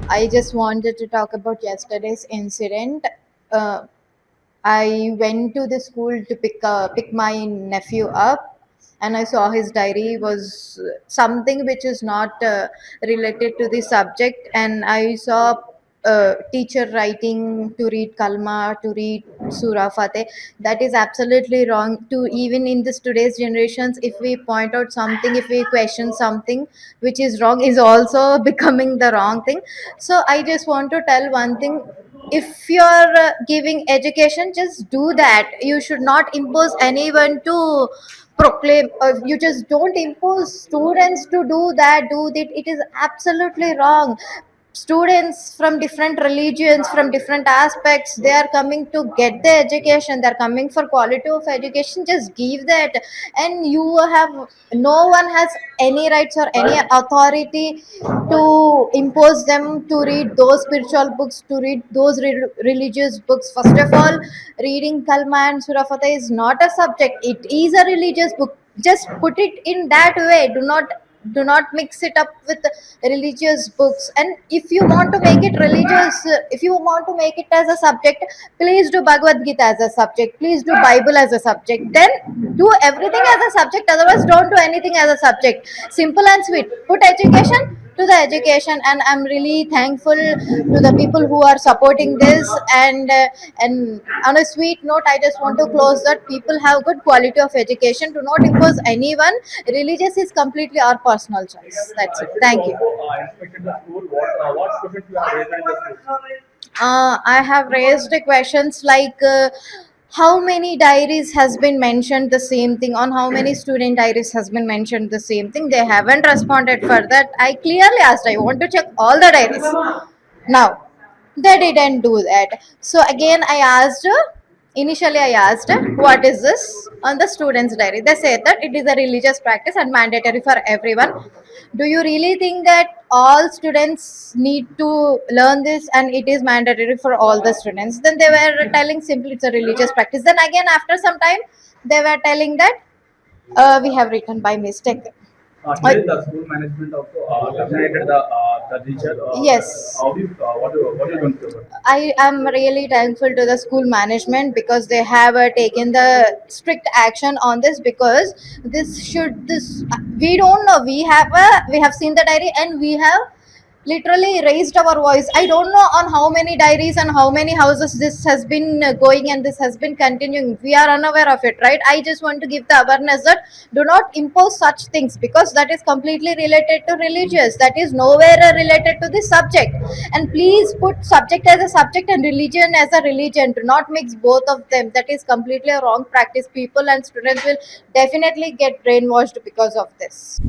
I just wanted to talk about yesterday's incident. Uh, I went to the school to pick my nephew up, and I saw his diary was something which is not related to the subject, and I saw teacher writing to read kalma, to read surah fateh. That is absolutely wrong. To even in this today's generations, if we point out something, if we question something which is wrong, is also becoming the wrong thing. So I just want to tell one thing. If you're giving education, just do that. You should not impose anyone to proclaim. You just don't impose students to do that. It is absolutely wrong. Students from different religions, from different aspects, they are coming to get the education, they're coming for quality of education. Just give that. And you have, no one has any rights or any authority to impose them to read those spiritual books, to read those religious books. First of all, reading kalma and surah fateh is not a subject, it is a religious book. Just put it in that way. Do not mix it up with religious books. And if you want to make it religious, if you want to make it as a subject, please do bhagavad gita as a subject, please do bible as a subject, then do everything as a subject. Otherwise, don't do anything as a subject. Simple and sweet. Put education to the education. And I'm really thankful to the people who are supporting this. And on a sweet note, I just want to close that people have good quality of education. Do not impose anyone. Religious is completely our personal choice. That's it. Thank you. Inspected the school. What questions you have raised in the school? I have raised questions like, how many diaries has been mentioned the same thing, on how many student diaries has been mentioned the same thing. They haven't responded for that. I clearly asked, I want to check all the diaries. Now they didn't do that. So again, initially I asked, what is this on the students diary. They said that it is a religious practice and mandatory for everyone. Do you really think that all students need to learn this and it is mandatory for all the students? Then they were telling simply it's a religious practice. Then again, after some time, they were telling that we have written by mistake. Here the school management also terminated the teacher. Yes. What you going to do? I am really thankful to the school management because they have taken the strict action on this. Because this we don't know. We have seen the diary and we have literally raised our voice. I don't know on how many diaries and how many houses this has been going and this has been continuing. We are unaware of it, right? I just want to give the awareness that do not impose such things, because that is completely related to religious. That is nowhere related to the subject. And please put subject as a subject and religion as a religion. Do not mix both of them. That is completely a wrong practice. People and students will definitely get brainwashed because of this.